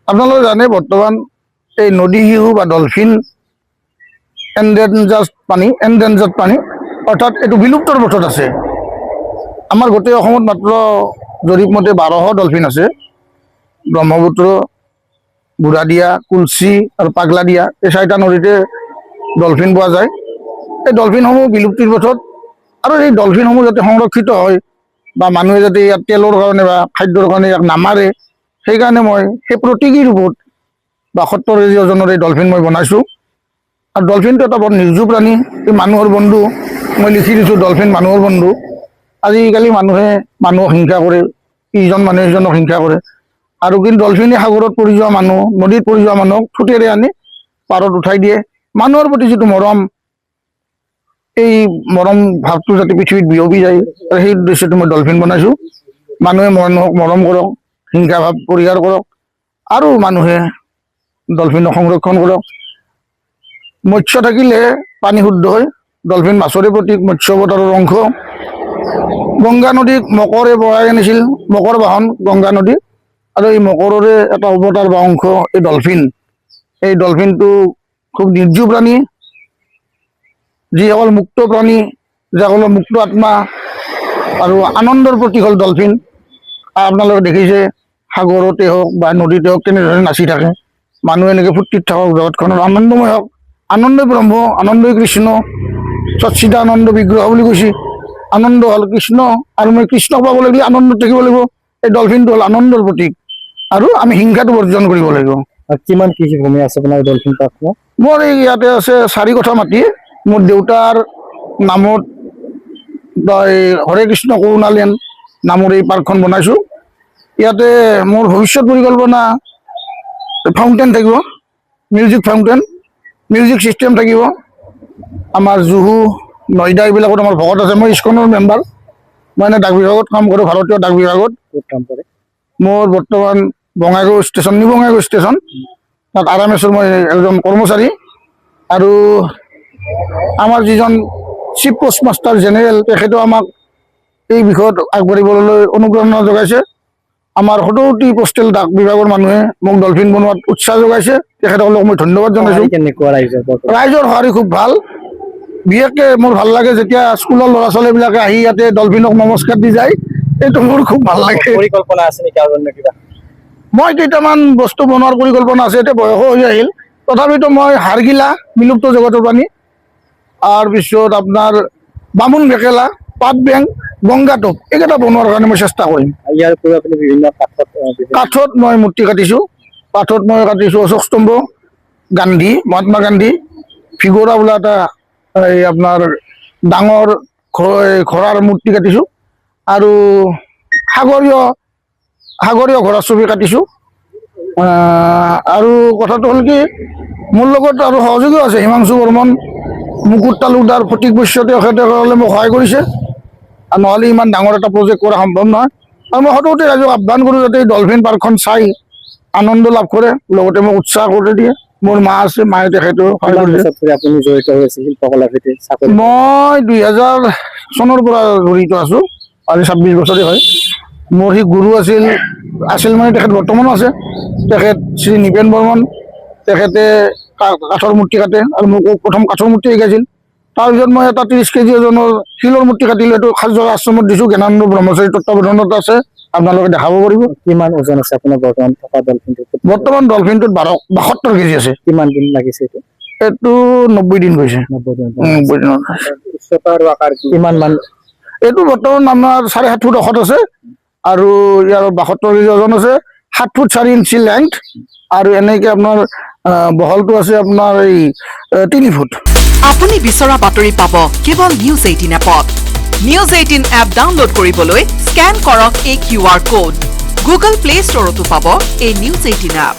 আপোনালোকে জানে বৰ্তমান এই নদী শিহু বা ডলফিন এনডেঞ্জাৰ্ড পানী অৰ্থাৎ এইটো বিলুপ্তৰ পথত আছে। আমাৰ গোটেই অসমত মাত্ৰ জৰীপমতে 1200 ডলফিন আছে। ব্ৰহ্মপুত্ৰ, বুঢ়াদিয়া, কুলচি আৰু পাগলাদিয়া এই 4টা নদীতে ডলফিন পোৱা যায়। এই ডলফিনসমূহ বিলুপ্তিৰ পথত আৰু এই ডলফিনসমূহ যাতে সংৰক্ষিত হয় বা মানুহে যাতে ইয়াত তেলৰ কাৰণে বা খাদ্যৰ কাৰণে ইয়াক নামাৰে, সেইকাৰণে মই সেই প্ৰতীকী ৰূপত বা 70 কেজি ওজনৰ এই ডলফিন মই বনাইছোঁ। আৰু ডলফিনটো এটা বৰ নিৰ্জীৱ প্ৰাণী, এই মানুহৰ বন্ধু। মই লিখি দিছোঁ ডলফিন মানুহৰ বন্ধু। আজিকালি মানুহে মানুহক হিংসা কৰে, ইজন মানুহে সিজনক হিংসা কৰে, আৰু কিন্তু ডলফিনে সাগৰত পৰি যোৱা মানুহ, নদীত পৰি যোৱা মানুহক ঠোঁটেৰে আনি পাৰত উঠাই দিয়ে। মানুহৰ প্ৰতি যিটো মৰম, এই মৰম ভাৱটো যাতে পৃথিৱীত বিয়পি যায়, সেই উদ্দেশ্যটো মই ডলফিন বনাইছোঁ। মানুহে মানুহক মৰম কৰক, হিংসা ভাৱ পৰিহাৰ কৰক, আৰু মানুহে ডলফিনক সংৰক্ষণ কৰক। মৎস্য থাকিলে পানী শুদ্ধ হয়। ডলফিন মাছৰে প্ৰতীক, মৎস্য অৱতাৰৰ অংশ। গংগা নদীক মকৰে বৰাই আনিছিল, মকৰ বাহন গংগা নদী, আৰু এই মকৰৰে এটা অৱতাৰ বা অংশ এই ডলফিন। এই ডলফিনটো খুব নিৰ্জীৱ প্ৰাণী, যিসকল মুক্ত প্ৰাণী, যিসকলৰ মুক্ত আত্মা, আৰু আনন্দৰ প্ৰতীক হ'ল ডলফিন। আপোনালোকে দেখিছে সাগৰতে হওক বা নদীতে হওক কেনেধৰণে নাচি থাকে। মানুহ এনেকৈ ফূৰ্তিত থাকক, জগতখনৰ আনন্দময় হওক। আনন্দই ব্ৰহ্ম, আনন্দই কৃষ্ণ, সচ্চিদানন্দ বিগ্ৰহ বুলি কৈছে। আনন্দ হ'ল কৃষ্ণ, আৰু মই কৃষ্ণক পাব লাগিলে আনন্দত থাকিব লাগিব। এই ডলফিনটো হ'ল আনন্দৰ প্ৰতীক, আৰু আমি হিংসাটো বৰ্জন কৰিব লাগিব। কিমান কৃষি ভূমি আছে আপোনাৰ ডলফিন পাৰ্কত? মোৰ এই ইয়াতে আছে 4 কঠা মাটি। মোৰ দেউতাৰ নামত হৰে কৃষ্ণ কৰুণালেন নামৰ এই পাৰ্কখন বনাইছোঁ। ইয়াতে মোৰ ভৱিষ্যত পৰিকল্পনা ফাউণ্টেন থাকিব, মিউজিক ফাউণ্টেন, মিউজিক ছিষ্টেম থাকিব। আমাৰ জুহু, নয়দা এইবিলাকত আমাৰ ভকত আছে। মই ইস্কনৰ মেম্বাৰ। মই এনে ডাক বিভাগত কাম কৰোঁ, ভাৰতীয় ডাক বিভাগত। ক'ত কাম কৰে? মোৰ বৰ্তমান Bongaigaon station, new Bongaigaon station, তাত RMSৰ মই এজন কৰ্মচাৰী। আৰু আমাৰ যিজন চিফ পোষ্ট মাষ্টাৰ জেনেৰেল, তেখেতেও আমাক এই বিষয়ত আগবাঢ়িবলৈ অনুপ্ৰেৰণা যোগাইছে। আমাৰ 70টি পোষ্টেল ডাক বিভাগৰ মানুহে মোক ডলফিন বনোৱাত উৎসাহ যোগাইছে, তেখেতসকলক মই ধন্যবাদ জনাইছোঁ। কেনেকুৱা ৰাইজৰ সঁহাৰি খুব ভাল। বিশেষকৈ মোৰ ভাল লাগে যেতিয়া স্কুলৰ ল'ৰা ছোৱালীবিলাকে আহি ইয়াতে ডলফিনক নমস্কাৰ দি যায়, এইটো মোৰ খুব ভাল লাগে। পৰিকল্পনা আছে নেকি আৰু অন্য কিবা? মই কেইটামান বস্তু বনোৱাৰ পৰিকল্পনা আছে। এতিয়া বয়সো হৈ আহিল, তথাপিতো মই হাড়গিলা, বিলুপ্ত জগতৰ প্ৰাণী, তাৰপিছত আপোনাৰ বামুণ ভেকেলা, পাত বেং, গংগা টোপ, এইকেইটা বনোৱাৰ কাৰণে মই চেষ্টা কৰিম। ইয়াৰ উপৰিও আপুনি বিভিন্ন কাঠত মই মূৰ্তি কাটিছোঁ। কাঠত মই কাটিছোঁ অশোক স্তম্ভ, গান্ধী, মহাত্মা গান্ধী, ফিগৰা বোলা এটা এই আপোনাৰ ডাঙৰ ঘোঁৰাৰ মূৰ্তি কাটিছোঁ, আৰু সাগৰীয় ঘোঁৰাৰ ছবি কাটিছোঁ। আৰু কথাটো হ'ল কি, মোৰ লগত আৰু সহযোগীও আছে। হিমাংশু বৰ্মন, মুকুট তালুকদাৰ, ফটিক বৈশ্য, তেখেতসকলে মোক সহায় কৰিছে। আৰু নহ'লে ইমান ডাঙৰ এটা প্ৰজেক্ট কৰা সম্ভৱ নহয়। আৰু মই সদায় ৰাইজক আহ্বান কৰোঁ যাতে এই ডলফিন পাৰ্কখন চাই আনন্দ লাভ কৰে, লগতে মোক উৎসাহ কৰি দিয়ে। মোৰ মা আছে, মায়ে তেখেতেও সহায় কৰিছে। আপুনি জড়িত হৈ আছে শিল্পকলাৰ সৈতে? মই 2000 চনৰ পৰা জড়িত আছোঁ, আজি 26 বছৰে হয়। মোৰ সি গুৰু আছিল মানে তেখেত বৰ্তমানো আছে। তেখেত শ্ৰী নিপেন বৰ্মন, তেখেতে কাঠৰ মূৰ্তি কাটে, আৰু মোক প্ৰথম কাঠৰ মূৰ্তি শিকাইছিল। তাৰপিছত মই এটা 30 কেজি ওজনৰ শিলৰ মূৰ্তি কাটিলোঁ, এইটো খালযোৰা আশ্ৰমত দিছোঁ। জ্ঞানানন্দ ব্ৰহ্মচাৰী তত্বাৱধানত আছে, আপোনালোকে দেখাব পাৰিব। কিমান ওজন আছে আপোনাৰ বৰ্তমান থকা ডলফিনটোত? বৰ্তমান ডলফিনটোত 72 কেজি আছে। কিমান দিন লাগিছে এইটো? এইটো 90 দিন গৈছে। 90 দিন। 90 দিনত। উচ্চতা আৰু আকাৰ কিমান মান? এইটো বৰ্তমান আমাৰ 7.5 ফুট ওখত আছে, আৰু ইয়াৰ 72 কেজি ওজন আছে। 7 ফুট 4 ইঞ্চি লেংথ, আৰু এনেকৈ আপোনাৰ বহলটো আছে আপোনাৰ এই 3 ফুট। আপুনি বিচৰা বাতৰি পাব কেৱল নিউজ 18 এপত। নিউজ 18 এপ ডাউনলোড কৰিবলৈ স্কেন কৰক এই QR কোড। গুগল প্লে ষ্টৰতো পাব এই নিউজ 18 এপ।